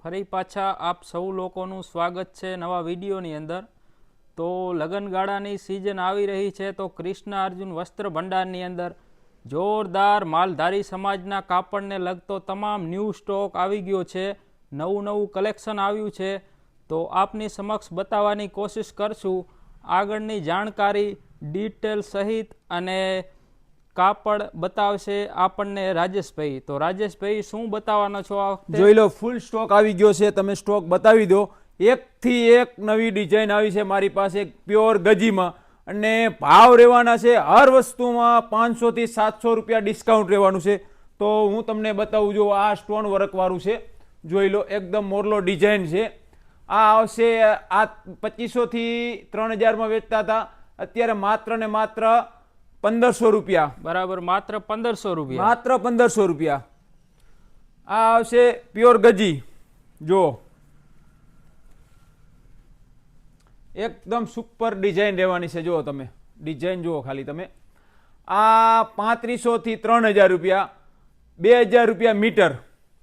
ફરી પાછા આપ સૌ લોકોનું સ્વાગત છે નવા વિડીયોની અંદર। તો લગનગાળાની સિઝન આવી રહી છે તો કૃષ્ણ અર્જુન વસ્ત્ર ભંડારની અંદર જોરદાર માલધારી સમાજના કાપડને લગતો તમામ ન્યૂ સ્ટોક આવી ગયો છે। નવું કલેક્શન આવ્યું છે તો આપની સમક્ષ બતાવવાની કોશિશ કરશું। આગળની જાણકારી ડિટેલ સહિત અને કાપડ બતાવશે આપણને રાજેશભાઈ। તો રાજેશભાઈ શું બતાવવાનો છો આ વખતે? જોઈ લો, ફૂલ સ્ટોક આવી ગયો છે, તમે સ્ટોક બતાવી દો। એકથી એક નવી ડિઝાઇન આવી છે મારી પાસે પ્યોર ગજીમાં, અને ભાવ રહેવાના છે હર વસ્તુમાં 500 થી 700 રૂપિયા ડિસ્કાઉન્ટ રહેવાનું છે। તો હું તમને બતાવું, જો આ સ્ટોન વર્ક વાળું છે, જોઈ લો, એકદમ મોરલો ડિઝાઇન છે। આ આવશે, આ 2500 થી 3000 માં વેચતા હતા, અત્યારે માત્ર ને માત્ર 1500 રૂપિયા। બરાબર, માત્ર 1500 રૂપિયા, માત્ર 1500 રૂપિયા। આ આવશે પ્યોર ગજી, જો એકદમ સુપર ડિઝાઇન રહેવાની છે। જો તમે ડિઝાઇન જુઓ ખાલી તમે। આ 3500 થી 3000 રૂપિયા, 2000 રૂપિયા મીટર।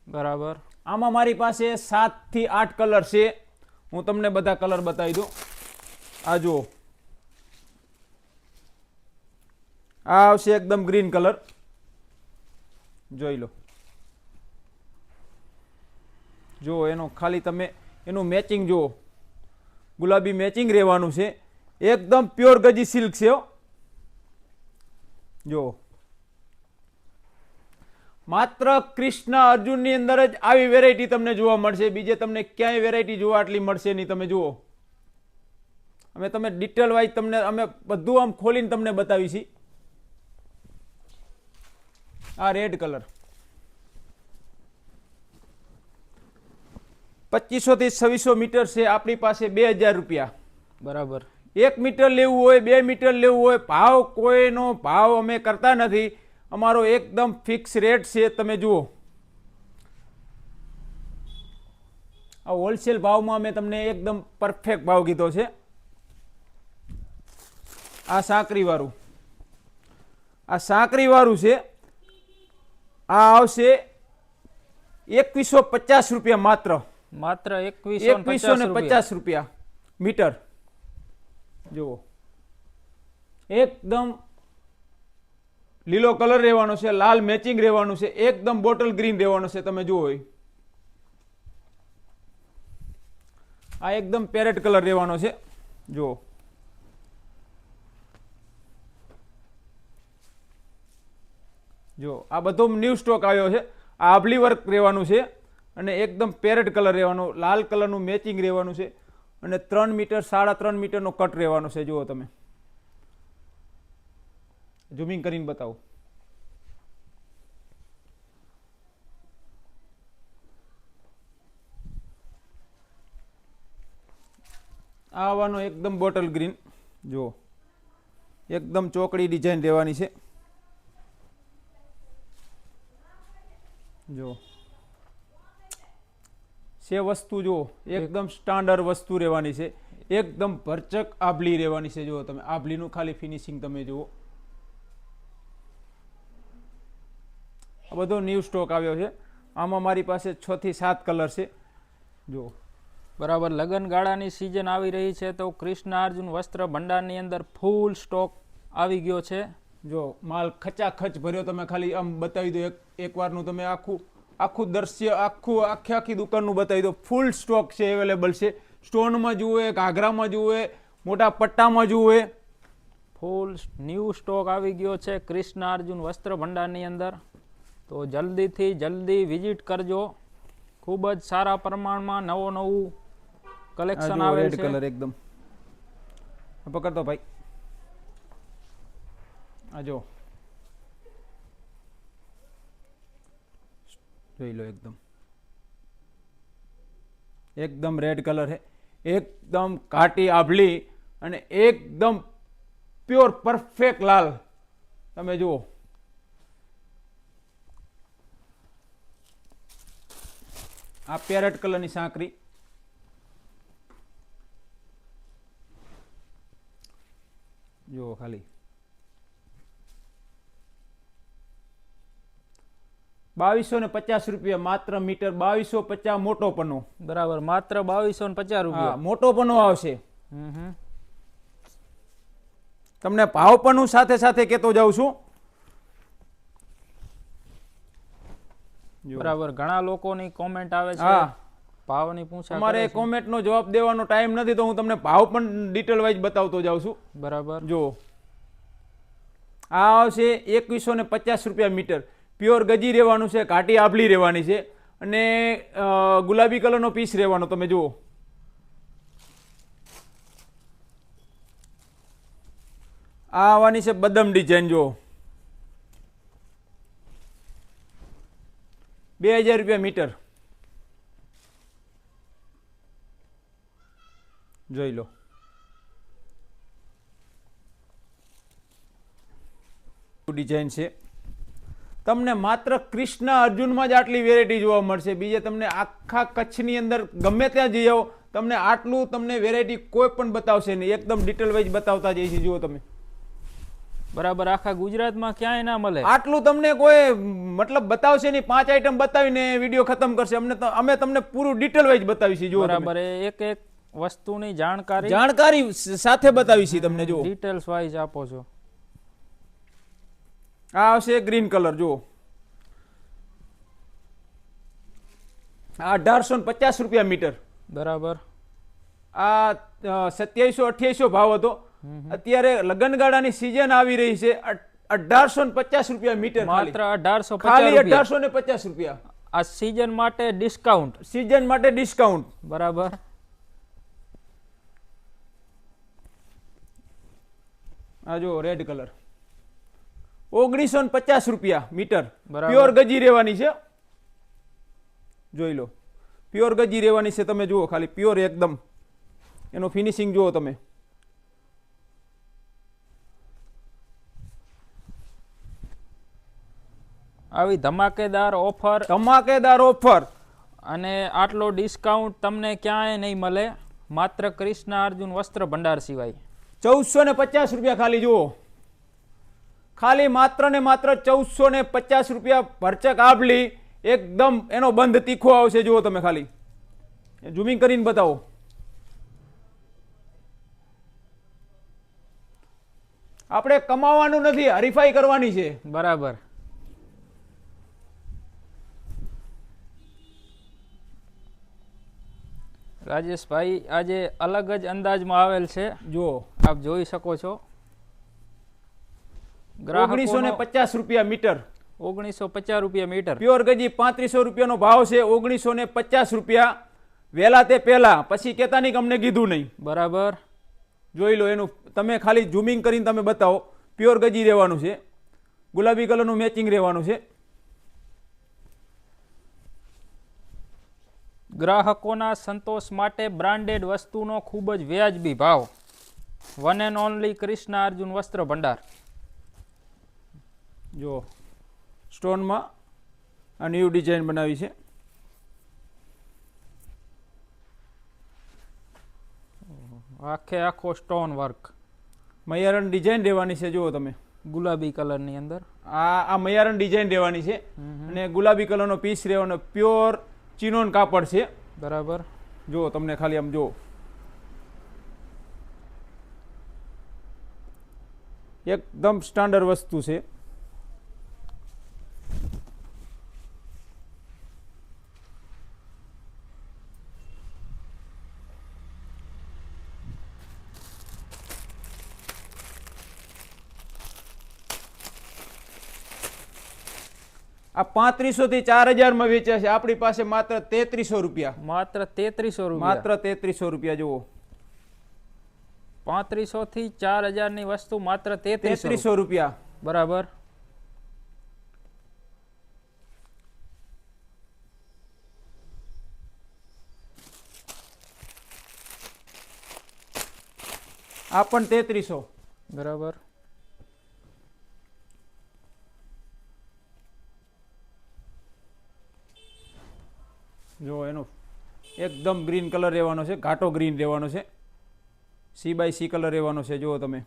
બરાબર, આમાં મારી પાસે 7 થી 8 કલર છે, હું તમને બધા કલર બતાવી દઉં। આ જુઓ, આ આવશે એકદમ ગ્રીન કલર, જોઈ લો, જો એનો ખાલી તમે એનું મેચિંગ જુઓ, ગુલાબી મેચિંગ રહેવાનું છે, એકદમ પ્યોર ગજી સિલ્ક છે। જો માત્ર કૃષ્ણ અર્જુનની અંદર જ આવી વેરાયટી તમને જોવા મળશે, બીજે તમને ક્યાંય વેરાયટી જોવા આટલી મળશે નહીં। તમે જુઓ, અમે તમે ડિટેલ વાઇઝ તમને અમે બધું આમ ખોલીને તમને બતાવીશી। આ રેડ કલર 2500 થી 2600 મીટર છે આપણી પાસે, 2000 રૂપિયા। બરાબર, 1 મીટર લેવું હોય, 2 મીટર લેવું હોય, ભાવ કોઈનો ભાવ અમે કરતા નથી, અમારો એકદમ ફિક્સ રેટ છે। તમે જુઓ, આ હોલસેલ ભાવમાં અમે તમને એકદમ પરફેક્ટ ભાવ કીધો છે। આ સાંકરી વાળું, આ સાંકરી વાળું છે, આ આવશે 2150 રૂપિયા માત્ર, માત્ર 2150 રૂપિયા મીટર। જુઓ, એકદમ લીલો કલર રહેવાનો છે, લાલ મેચિંગ રહેવાનું છે, એકદમ બોટલ ગ્રીન રહેવાનો છે। તમે જુઓ, આ એકદમ પેરેટ કલર રહેવાનો છે। જુઓ, જો આ બધો ન્યૂ સ્ટોક આવ્યો છે। આ આભલી વર્ક રહેવાનું છે, અને એકદમ પેરેટ કલર રહેવાનો, લાલ કલરનું મેચિંગ રહેવાનું છે, અને 3 મીટર 3.5 મીટરનો કટ રહેવાનો છે। જુઓ, તમે ઝૂમિંગ કરીને બતાવો। આ આવવાનો એકદમ બોટલ ગ્રીન, જુઓ એકદમ ચોકડી ડિઝાઇન રહેવાની છે। જો છે વસ્તુ, જુઓ એકદમ સ્ટાન્ડર્ડ વસ્તુ રહેવાની છે, એકદમ ભરચક આભલી રહેવાની છે। જુઓ તમે આભલીનું ખાલી ફિનિશિંગ તમે જુઓ, આ બધો ન્યૂ સ્ટોક આવ્યો છે। આમાં મારી પાસે 6 થી 7 કલર છે। જુઓ, બરાબર, લગનગાળાની સિઝન આવી રહી છે તો કૃષ્ણ અર્જુન વસ્ત્ર ભંડારની અંદર ફૂલ સ્ટોક આવી ગયો છે। જો માલ ખચાખચ ભર્યો, તમે ખાલી આમ બતાવી દો, એક વારનું તમે આખું દ્રશ્ય આખી દુકાનનું બતાવી દો। ફૂલ સ્ટોક છે, અવેલેબલ છે। સ્ટોનમાં જુએ, ઘાઘરામાં જુએ, મોટા પટ્ટામાં જુએ, ફૂલ ન્યૂ સ્ટોક આવી ગયો છે કૃષ્ણ અર્જુન વસ્ત્ર ભંડારની અંદર। તો જલ્દીથી જલ્દી વિઝિટ કરજો, ખૂબ જ સારા પ્રમાણમાં નવું કલેક્શન આવે રેડ છે। કલર એકદમ પકડતો ભાઈ, આ જો જોઈ લો, એકદમ રેડ કલર है, એકદમ ઘાટી આભલી, અને એકદમ પ્યોર પરફેક્ટ લાલ। તમે જુઓ, આ પેરેટ કલરની સાંકરી, જુઓ ખાલી ₹2250 માત્ર મીટર, 2250 મોટો પનો. બરાબર, માત્ર 2250 હા, રૂપિયા. મોટો પનો આવશે. હમ. તમને ભાવ પણ હું સાથે સાથે કહેતો જાઉં છું. બરાબર, ઘણા લોકોની કોમેન્ટ આવે છે, હા, ભાવની પૂછા અમારે કરે છે. કોમેન્ટનો જવાબ દેવાનો ટાઈમ નથી, તો હું તમને ભાવ પણ ડિટેલ વાઇઝ બતાવતો જાઉં છું. બરાબર, જો આ આવશે ₹2150 મીટર. પ્યોર ગજી રહેવાનું છે, ઘાટી આભલી રહેવાની છે અને ગુલાબી કલરનો પીસ રહેવાનો. તમે જુઓ, આ આવવાની છે બદામ ડિઝાઇન. જો ₹2000 મીટર. જોઈ લો. ડિઝાઇન છે. તમને માત્ર કૃષ્ણ અર્જુનમાં જ આટલી વેરાયટી જોવા મળશે. બીજે તમને આખા કચ્છની અંદર ગમે ત્યાં જઈ આવો, તમને આટલું તમને વેરાયટી કોઈ પણ બતાવશે નહીં. એકદમ ડિટેલ વાઇઝ બતાવતા જઈએ છીએ. જુઓ તમે, બરાબર, આખા ગુજરાતમાં ક્યાંય ના મળે આટલું તમને કોઈ મતલબ બતાવશે નહીં. 5 આઈટમ બતાવીને વિડીયો ખતમ કરશે. અમે તમને પૂરું ડિટેલ વાઇઝ બતાવીશું. જુઓ બરાબર, એક એક વસ્તુની જાણકારી સાથે બતાવીશું તમને. જુઓ, ડિટેલ્સ વાઇઝ આપો છો. આ આવશે ગ્રીન કલર. જુઓ, આ ₹1850 મીટર. બરાબર, આ 2700-2800 ભાવ હતો. અત્યારે લગનગાળાની સિઝન આવી રહી છે. ₹1850 મીટર. માત્ર ખાલી 1850 ₹1850. આ સીઝન માટે ડિસ્કાઉન્ટ. સિઝન માટે ડિસ્કાઉન્ટ. બરાબર, આ જો રેડ કલર, ₹1950 મીટર. બરાબર. પ્યોર ગજી રહેવાની છે. જોઈ લો, પ્યોર ગજી રહેવાની છે. તમે જુઓ ખાલી, પ્યોર એકદમ. એનો ફિનિશિંગ જુઓ તમે. આવી ધમાકેદાર ઓફર અને આટલો ડિસ્કાઉન્ટ તમને ક્યાંય નહીં મળે, માત્ર કૃષ્ણ અર્જુન વસ્ત્ર ભંડાર સિવાય. ₹1450 ખાલી. જુઓ, ખાલી માત્ર ને માત્ર ₹1450. ભરચક આભલી, એકદમ એનો બંધ તીખો આવશે. જુઓ તમે ખાલી, ઝૂમિંગ કરીને બતાવો. આપણે કમાવાનું નથી, હરીફાઈ કરવાની છે. બરાબર, રાજેશભાઈ આજે અલગ જ અંદાજમાં આવેલ છે. જુઓ, આપ જોઈ શકો છો. ગ્રાહકોનો ₹1950 મીટર. ₹1950 મીટર. પ્યોર ગજી ₹3500 નો ભાવ છે. ₹1950 વહેલા તે પહેલા, પછી કહેતા નહીં કે અમને કીધું નહીં. બરાબર, જોઈ લો એનું. તમે ખાલી ઝૂમિંગ કરીને તમે બતાવો. પ્યોર ગજી રહેવાનું છે, ગુલાબી કલરનું મેચિંગ રહેવાનું છે. ગ્રાહકોના સંતોષ માટે બ્રાન્ડેડ વસ્તુનો ખૂબ જ વ્યાજબી ભાવ. One and only Krishna Arjun વસ્ત્ર ભંડાર. જો સ્ટોનમાં આ ન્યૂ ડિઝાઇન બનાવી છે. આખે આખો સ્ટોન વર્ક, મયારણ ડિઝાઇન રહેવાની છે. જુઓ તમે, ગુલાબી કલરની અંદર આ મયારણ ડિઝાઇન રહેવાની છે અને ગુલાબી કલરનો પીસ રહેવાનો. પ્યોર ચિનોન કાપડ છે. બરાબર, જુઓ તમને ખાલી આમ જુઓ, એકદમ સ્ટાન્ડર્ડ વસ્તુ છે. આ 3500 થી 4000 માં વેચાય છે. આપણી પાસે માત્ર ₹3300. માત્ર ₹3300. માત્ર ₹3300. જુઓ, 3500 થી 4000 ની વસ્તુ માત્ર ₹3300. ₹3300. બરાબર, આ પણ 3300. બરાબર, જો એનો એકદમ ગ્રીન કલર રહેવાનો છે. ઘાટો ગ્રીન રહેવાનો છે. C/C કલર રહેવાનો છે. જુઓ તમે,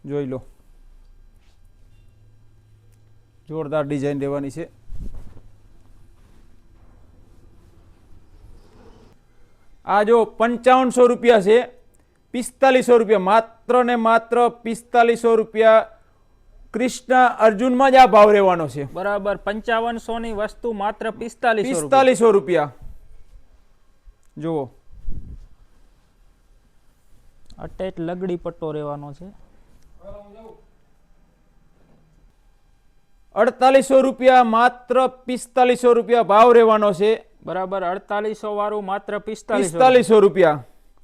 જોઈ લો, જોરદાર ડિઝાઇન રહેવાની છે. આ જો 5500 રૂપિયા છે, 4500 રૂપિયા, માત્ર ને માત્ર 4500 રૂપિયા કૃષ્ણ અર્જુનમાં જ આ ભાવ રહેવાનો છે. બરાબર 5500 ની વસ્તુ માત્ર 4500 4500 રૂપિયા. જુઓ અટેચ લગડી પટ્ટો રહેવાનો છે. 4800 રૂપિયા, માત્ર 4500 રૂપિયા ભાવ રહેવાનો છે. બરાબર 4800 વાળું માત્ર 4500. 4500 રૂપિયા.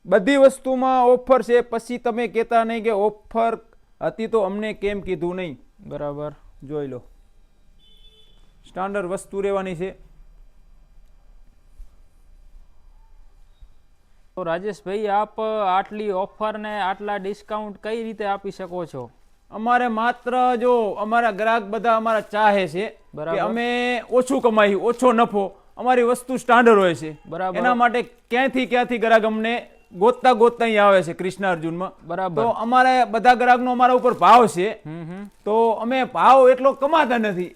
બધી વસ્તુમાં ઓફર છે. પછી તમે કહેતા નહીં કે ઓફર હતી તો અમને કેમ કીધું નહીં. બરાબર જોઈ લો, સ્ટાન્ડર્ડ વસ્તુ રહેવાની છે. તો રાજેશભાઈ, આપ આટલી ઓફર ને આટલા ડિસ્કાઉન્ટ કઈ રીતે આપી શકો છો? અમારે માત્ર જો અમારા ગ્રાહક બધા અમારા ચાહે છે કે અમે ઓછું કમાઈ, ઓછો નફો, અમારી વસ્તુ સ્ટાન્ડર્ડ હોય છે. બરાબર. એના માટે ક્યાંથી ગ્રાહક અમને ગોતતા અહીં આવે છે કૃષ્ણ અર્જુનમાં. બરાબર. તો અમારે બધા ગ્રાહકનો અમારા ઉપર ભાવ છે. તો અમે ભાવ એટલો કમાતા નથી.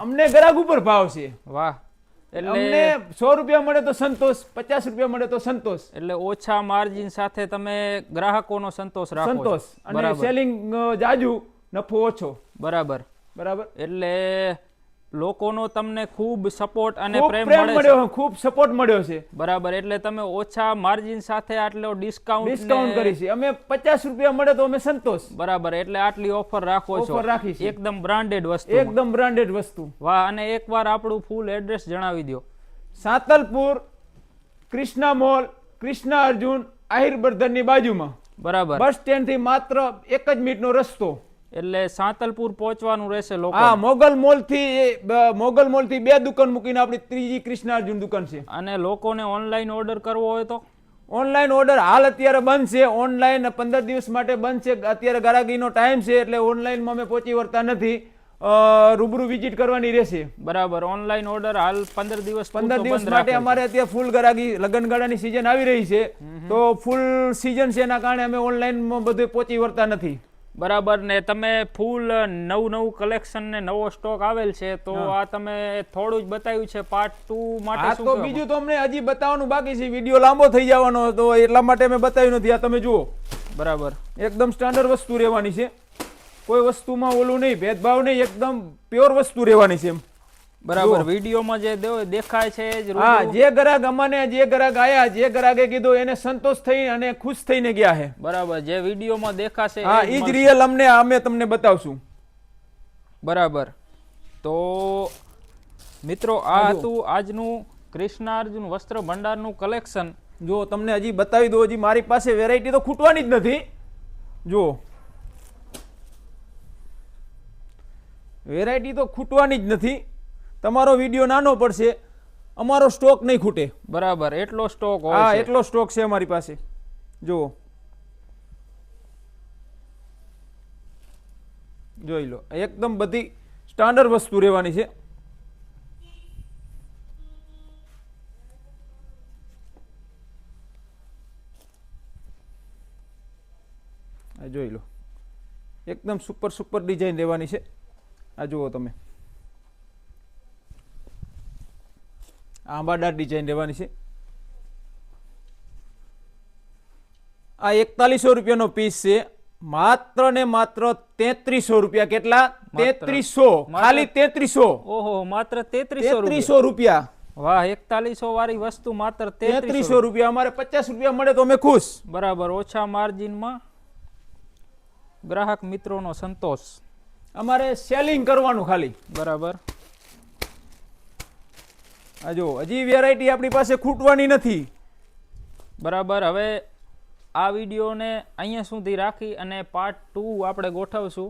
અમને ગ્રાહક ઉપર ભાવ છે. વાહ. એટલે અમને 100 રૂપિયા મળે તો સંતોષ, 50 રૂપિયા મળે તો સંતોષ. એટલે ઓછા માર્જિન સાથે તમે ગ્રાહકોનો સંતોષ રાખો છો. સંતોષ અને સેલિંગ જાજુ, નફો ઓછો. બરાબર. બરાબર. એટલે લોકોનો તમને ખૂબ સપોર્ટ અને ખૂબ પ્રેમ પ્રેમ મળે મળ્યો, છે. ખૂબ સપોર્ટ મળ્યો છે. બરાબર. એટલે તમે ઓછા માર્જિન સાથે આટલો ડિસ્કાઉન્ટ કરી છે. અમે 50 રૂપિયા મળે તો અમે સંતોષ. બરાબર. એટલે આટલી ઓફર રાખો છો. ઓફર રાખી છે. એકદમ બ્રાન્ડેડ વસ્તુ. એકદમ બ્રાન્ડેડ વસ્તુ. વાહ. અને એકવાર આપણું ફૂલ એડ્રેસ જણાવી દો. સાતલપુર કૃષ્ણા મોલ, કૃષ્ણ અર્જુન આહિર બર્ધનની બાજુમાં. બરાબર. બસ સ્ટેન્ડ થી માત્ર 1 જ મિનિટનો રસ્તો. એટલે સાંતલપુર પહોંચવાનું રહેશે લોકો. હા, મોગલ મોલ થી 2 દુકાન મૂકીને આપણી ત્રીજી કૃષ્ણ અર્જુન દુકાન છે. અને લોકોને ઓનલાઈન ઓર્ડર કરવો હોય તો? ઓનલાઈન ઓર્ડર હાલ અત્યારે બંધ છે. ઓનલાઈન 15 દિવસ માટે બંધ છે. અત્યારે ગરાગીનો ટાઈમ છે એટલે ઓનલાઈનમાં અમે પહોંચી વળતા નથી. રૂબરૂ વિઝિટ કરવાની રહેશે. બરાબર. ઓનલાઈન ઓર્ડર હાલ 15 દિવસ માટે અમારે અત્યારે ફૂલ ગરાગી, લગનગાળાની સિઝન આવી રહી છે તો ફૂલ સિઝન છે, એના કારણે અમે ઓનલાઈનમાં બધે પહોંચી વળતા નથી. બરાબર. ને તમે ફૂલ નવું કલેક્શન ને નવો સ્ટોક આવેલ છે તો આ તમે થોડું જ બતાવ્યું છે. પાર્ટ 2 માટે શું? તો બીજું તો અમને હજી બતાવવાનું બાકી છે. વિડીયો લાંબો થઈ જવાનો તો એટલા માટે અમે બતાવ્યું નથી. આ તમે જુઓ. બરાબર. એકદમ સ્ટાન્ડર્ડ વસ્તુ રહેવાની છે. કોઈ વસ્તુમાં ઓલું નહીં, ભેદભાવ નહીં, એકદમ પ્યોર વસ્તુ રહેવાની છે. બરાબર. વિડીયોમાં જે દેખાય છે હા, જે ગ્રાહક અમને જે ગ્રાહક આયા, જે ગ્રાહકે કીધું એને સંતોષ થઈ અને ખુશ થઈને ગયા છે. બરાબર. જે વિડીયોમાં દેખાશે હા, ઈ જ રિયલ અમે તમને બતાવશું. બરાબર. તો મિત્રો, આ હતું આજનું કૃષ્ણ અર્જુન વસ્ત્ર ભંડારનું કલેક્શન. જો તમને હજી બતાવી દો, હજી મારી પાસે વેરાયટી તો ખૂટવાની જ નથી. જો વેરાયટી તો ખૂટવાની જ નથી. તમારો વિડીયો નાનો પડશે, અમારો સ્ટોક નહીં ખૂટે. બરાબર. એટલો સ્ટોક હોય. હા, એટલો સ્ટોક છે અમારી પાસે. જુઓ, જોઈ લો. એકદમ બધી સ્ટાન્ડર્ડ વસ્તુ રહેવાની છે. જોઈ લો, એકદમ સુપર ડિઝાઇન રહેવાની છે. આ જુઓ તમે, આંબાદાર ડિઝાઇન રહેવાની છે. આ 4100 રૂપિયાનો પીસ છે. માત્ર ને માત્ર 3300 રૂપિયા. કેટલા? 3300. ખાલી 3300. ઓહો, માત્ર 3300 રૂપિયા. વાહ. 4100 વાળી વસ્તુ માત્ર 3300 રૂપિયા. અમારે 50 રૂપિયા મળે તો અમે ખુશ. બરાબર. ઓછા માર્જિનમાં ગ્રાહક મિત્રોનો સંતોષ. અમારે સેલિંગ કરવાનું ખાલી. બરાબર. આ જો, હજી વેરાયટી આપણી પાસે ખૂટવાની નથી. બરાબર. હવે આ વિડીયોને અહીંયા સુધી રાખી અને પાર્ટ 2 આપણે ગોઠવશું.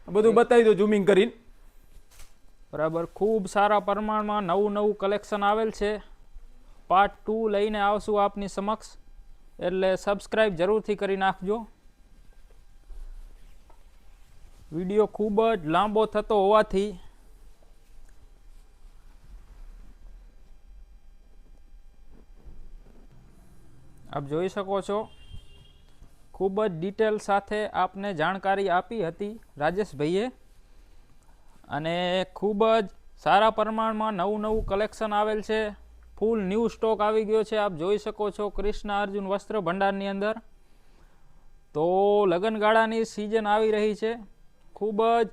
બધું બતાવી દો ઝૂમિંગ કરીને. બરાબર. ખૂબ સારા પ્રમાણમાં નવું કલેક્શન આવેલ છે. પાર્ટ 2 લઈને આવશું આપની સમક્ષ, એટલે સબસ્ક્રાઈબ જરૂરથી કરી નાખજો. વિડીયો ખૂબ જ લાંબો થતો હોવાથી આપ જોઈ શકો છો, ખૂબ જ ડિટેલ સાથે આપને જાણકારી આપી હતી રાજેશભાઈએ. અને ખૂબ જ સારા પ્રમાણમાં નવું કલેક્શન આવેલ છે. ફૂલ ન્યૂ સ્ટોક આવી ગયો છે. આપ જોઈ શકો છો કૃષ્ણ અર્જુન વસ્ત્ર ભંડારની અંદર. તો લગનગાળાની સિઝન આવી રહી છે. ખૂબ જ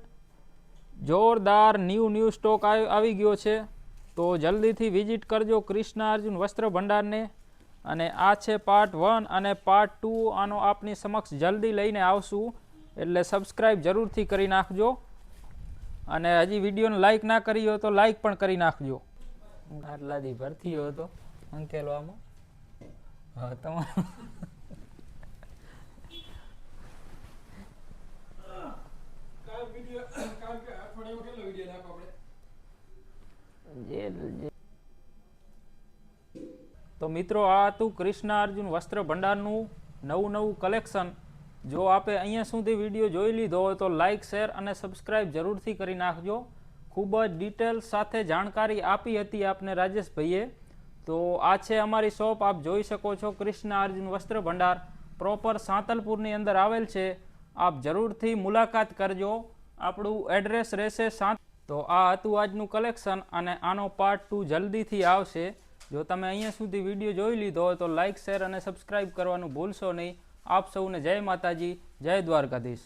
જોરદાર ન્યૂ સ્ટોક આવી ગયો છે. તો જલ્દીથી વિઝિટ કરજો કૃષ્ણ અર્જુન વસ્ત્ર ભંડારને. અને આ છે પાર્ટ 1 અને પાર્ટ 2 આનો આપની સમક્ષ જલ્દી લઈને આવશું, એટલે સબસ્ક્રાઈબ જરૂરથી કરી નાખજો. અને હજી વિડીયોને લાઈક ના કરી હોય તો લાઈક પણ કરી નાખજો. આટલા દી ભરતી હતો અંકેલવામાં. હા તમારું તો મિત્રો આ હતું કૃષ્ણ અર્જુન વસ્ત્ર ભંડારનું નવું કલેક્શન. જો આપે અહીંયા સુધી વિડીયો જોઈ લીધો હોય તો લાઇક, શેર અને સબસ્ક્રાઈબ જરૂરથી કરી નાખજો. ખૂબ જ ડિટેલ સાથે જાણકારી આપી હતી આપને રાજેશભાઈએ. તો આ છે અમારી શોપ, આપ જોઈ શકો છો કૃષ્ણ અર્જુન વસ્ત્ર ભંડાર પ્રોપર સાંતલપુરની અંદર આવેલ છે. આપ જરૂરથી મુલાકાત કરજો. આપણું એડ્રેસ રહેશે તો આ હતું આજનું કલેક્શન અને આનો પાર્ટ 2 જલ્દીથી આવશે. જો તમે અહીંયા સુધી વિડીયો જોઈ લીધો હોય તો લાઇક, શેર અને સબસ્ક્રાઈબ કરવાનું ભૂલશો નહીં. આપ સૌને જય માતાજી, જય દ્વારકાધીશ.